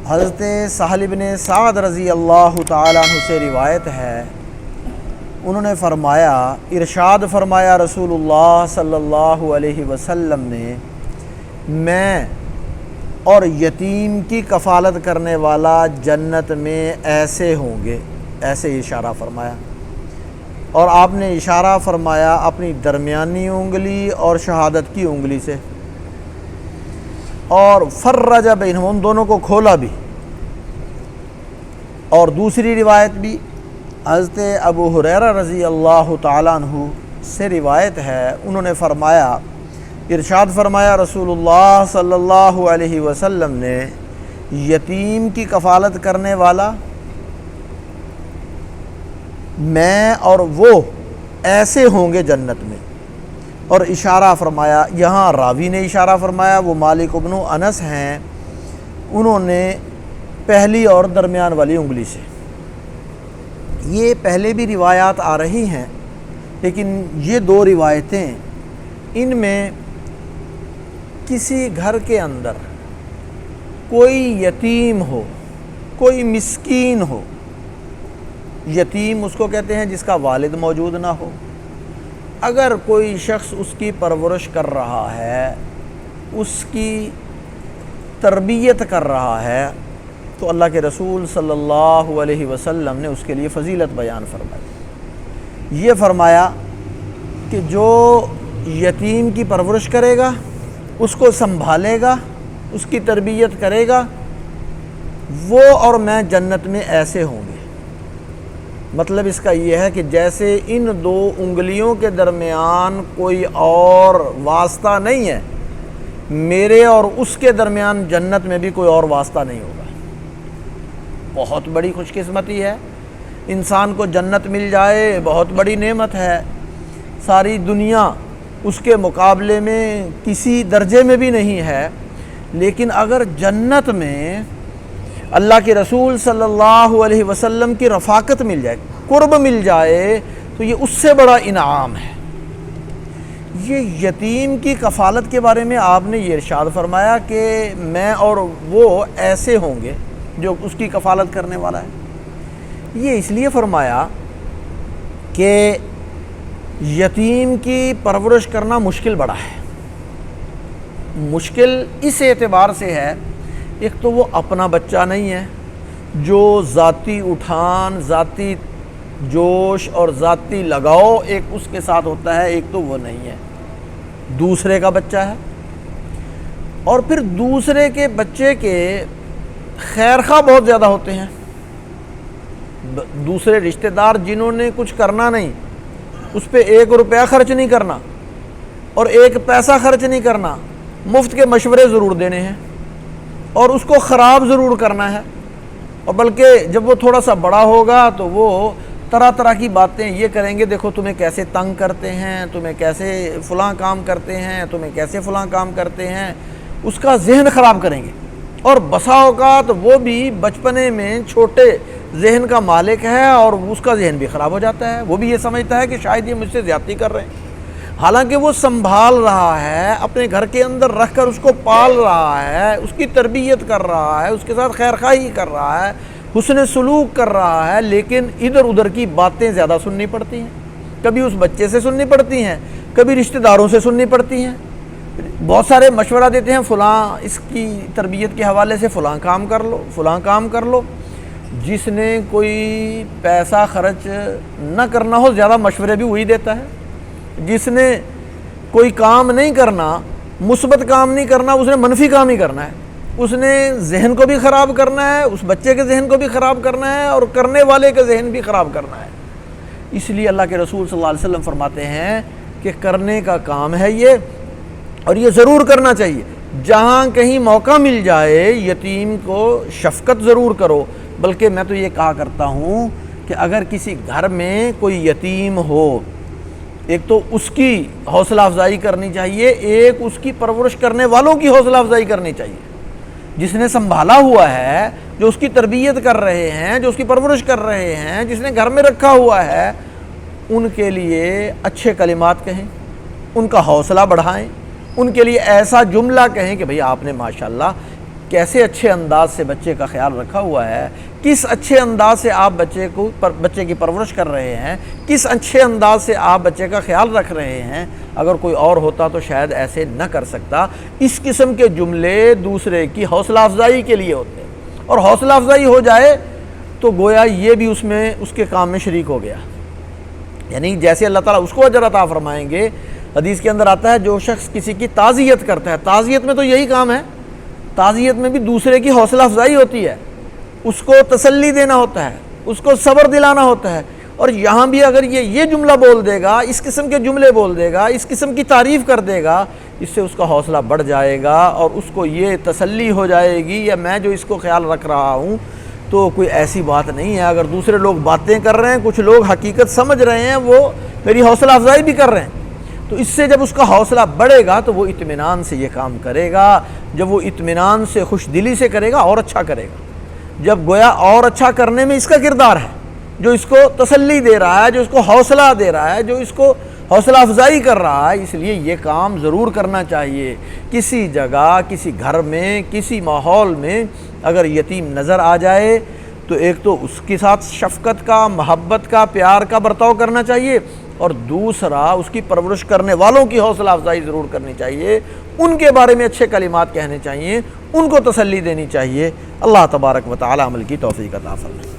حضرت سہل بن سعد رضی اللہ تعالیٰ عنہ سے روایت ہے، انہوں نے فرمایا، ارشاد فرمایا رسول اللہ صلی اللہ علیہ وسلم نے، میں اور یتیم کی کفالت کرنے والا جنت میں ایسے ہوں گے، ایسے اشارہ فرمایا، اور آپ نے اشارہ فرمایا اپنی درمیانی انگلی اور شہادت کی انگلی سے، اور فرج بینہم، ان دونوں کو کھولا بھی۔ اور دوسری روایت بھی حضرت ابو ہریرہ رضی اللہ تعالیٰ عنہ سے روایت ہے، انہوں نے فرمایا، ارشاد فرمایا رسول اللہ صلی اللہ علیہ وسلم نے، یتیم کی کفالت کرنے والا میں اور وہ ایسے ہوں گے جنت میں، اور اشارہ فرمایا، یہاں راوی نے اشارہ فرمایا، وہ مالک بن انس ہیں، انہوں نے پہلی اور درمیان والی انگلی سے۔ یہ پہلے بھی روایات آ رہی ہیں، لیکن یہ دو روایتیں، ان میں کسی گھر کے اندر کوئی یتیم ہو، کوئی مسکین ہو، یتیم اس کو کہتے ہیں جس کا والد موجود نہ ہو، اگر کوئی شخص اس کی پرورش کر رہا ہے، اس کی تربیت کر رہا ہے، تو اللہ کے رسول صلی اللہ علیہ وسلم نے اس کے لیے فضیلت بیان فرمائی۔ یہ فرمایا کہ جو یتیم کی پرورش کرے گا، اس کو سنبھالے گا، اس کی تربیت کرے گا، وہ اور میں جنت میں ایسے ہوں گے۔ مطلب اس کا یہ ہے کہ جیسے ان دو انگلیوں کے درمیان کوئی اور واسطہ نہیں ہے، میرے اور اس کے درمیان جنت میں بھی کوئی اور واسطہ نہیں ہوگا۔ بہت بڑی خوش قسمتی ہے، انسان کو جنت مل جائے، بہت بڑی نعمت ہے، ساری دنیا اس کے مقابلے میں کسی درجے میں بھی نہیں ہے، لیکن اگر جنت میں اللہ کے رسول صلی اللہ علیہ وسلم کی رفاقت مل جائے، قرب مل جائے، تو یہ اس سے بڑا انعام ہے۔ یہ یتیم کی کفالت کے بارے میں آپ نے یہ ارشاد فرمایا کہ میں اور وہ ایسے ہوں گے جو اس کی کفالت کرنے والا ہے۔ یہ اس لیے فرمایا کہ یتیم کی پرورش کرنا مشکل بڑا ہے۔ مشکل اس اعتبار سے ہے، ایک تو وہ اپنا بچہ نہیں ہے، جو ذاتی اٹھان، ذاتی جوش اور ذاتی لگاؤ ایک اس کے ساتھ ہوتا ہے، ایک تو وہ نہیں ہے، دوسرے کا بچہ ہے، اور پھر دوسرے کے بچے کے خیر خواہ بہت زیادہ ہوتے ہیں، دوسرے رشتہ دار جنہوں نے کچھ کرنا نہیں، اس پہ 1 روپیہ خرچ نہیں کرنا اور 1 پیسہ خرچ نہیں کرنا، مفت کے مشورے ضرور دینے ہیں اور اس کو خراب ضرور کرنا ہے، اور بلکہ جب وہ تھوڑا سا بڑا ہوگا تو وہ طرح طرح کی باتیں یہ کریں گے، دیکھو تمہیں کیسے تنگ کرتے ہیں، تمہیں کیسے فلاں کام کرتے ہیں، تمہیں کیسے فلاں کام کرتے ہیں، اس کا ذہن خراب کریں گے۔ اور بسا اوقات وہ بھی بچپنے میں چھوٹے ذہن کا مالک ہے اور اس کا ذہن بھی خراب ہو جاتا ہے، وہ بھی یہ سمجھتا ہے کہ شاید یہ مجھ سے زیادتی کر رہے ہیں، حالانکہ وہ سنبھال رہا ہے، اپنے گھر کے اندر رکھ کر اس کو پال رہا ہے، اس کی تربیت کر رہا ہے، اس کے ساتھ خیر خواہی کر رہا ہے، حسن سلوک کر رہا ہے، لیکن ادھر ادھر کی باتیں زیادہ سننی پڑتی ہیں، کبھی اس بچے سے سننی پڑتی ہیں، کبھی رشتہ داروں سے سننی پڑتی ہیں، بہت سارے مشورہ دیتے ہیں، فلاں اس کی تربیت کے حوالے سے فلاں کام کر لو، فلاں کام کر لو۔ جس نے کوئی پیسہ خرچ نہ کرنا ہو زیادہ مشورے بھی وہی دیتا ہے، جس نے کوئی کام نہیں کرنا، مثبت کام نہیں کرنا، اس نے منفی کام ہی کرنا ہے، اس نے ذہن کو بھی خراب کرنا ہے، اس بچے کے ذہن کو بھی خراب کرنا ہے اور کرنے والے کے ذہن بھی خراب کرنا ہے۔ اس لیے اللہ کے رسول صلی اللہ علیہ وسلم فرماتے ہیں کہ کرنے کا کام ہے یہ، اور یہ ضرور کرنا چاہیے، جہاں کہیں موقع مل جائے یتیم کو شفقت ضرور کرو۔ بلکہ میں تو یہ کہا کرتا ہوں کہ اگر کسی گھر میں کوئی یتیم ہو، ایک تو اس کی حوصلہ افزائی کرنی چاہیے، ایک اس کی پرورش کرنے والوں کی حوصلہ افزائی کرنی چاہیے، جس نے سنبھالا ہوا ہے، جو اس کی تربیت کر رہے ہیں، جو اس کی پرورش کر رہے ہیں، جس نے گھر میں رکھا ہوا ہے، ان کے لیے اچھے کلمات کہیں، ان کا حوصلہ بڑھائیں، ان کے لیے ایسا جملہ کہیں کہ بھئی آپ نے ماشاءاللہ کیسے اچھے انداز سے بچے کا خیال رکھا ہوا ہے، کس اچھے انداز سے آپ بچے کی پرورش کر رہے ہیں، کس اچھے انداز سے آپ بچے کا خیال رکھ رہے ہیں، اگر کوئی اور ہوتا تو شاید ایسے نہ کر سکتا۔ اس قسم کے جملے دوسرے کی حوصلہ افزائی کے لیے ہوتے ہیں، اور حوصلہ افزائی ہو جائے تو گویا یہ بھی اس کے کام میں شریک ہو گیا۔ یعنی جیسے اللہ تعالیٰ اس کو اجر عطا فرمائیں گے، حدیث کے اندر آتا ہے جو شخص کسی کی تعزیت کرتا ہے، تعزیت میں تو یہی کام ہے، تعزیت میں بھی دوسرے کی حوصلہ افزائی ہوتی ہے، اس کو تسلی دینا ہوتا ہے، اس کو صبر دلانا ہوتا ہے، اور یہاں بھی اگر یہ جملہ بول دے گا، اس قسم کے جملے بول دے گا، اس قسم کی تعریف کر دے گا، اس سے اس کا حوصلہ بڑھ جائے گا، اور اس کو یہ تسلی ہو جائے گی یا میں جو اس کو خیال رکھ رہا ہوں تو کوئی ایسی بات نہیں ہے، اگر دوسرے لوگ باتیں کر رہے ہیں، کچھ لوگ حقیقت سمجھ رہے ہیں، وہ میری حوصلہ افزائی بھی کر رہے ہیں، تو اس سے جب اس کا حوصلہ بڑھے گا تو وہ اطمینان سے یہ کام کرے گا، جب وہ اطمینان سے خوش دلی سے کرے گا اور اچھا کرے گا، جب گویا اور اچھا کرنے میں اس کا کردار ہے، جو اس کو تسلی دے رہا ہے، جو اس کو حوصلہ دے رہا ہے، جو اس کو حوصلہ افزائی کر رہا ہے، اس لیے یہ کام ضرور کرنا چاہیے۔ کسی جگہ، کسی گھر میں، کسی ماحول میں اگر یتیم نظر آ جائے تو ایک تو اس کے ساتھ شفقت کا، محبت کا، پیار کا برتاؤ کرنا چاہیے، اور دوسرا اس کی پرورش کرنے والوں کی حوصلہ افزائی ضرور کرنی چاہیے، ان کے بارے میں اچھے کلمات کہنے چاہیے، ان کو تسلی دینی چاہیے۔ اللہ تبارک و تعالی عمل کی توفیق عطا فرمائے۔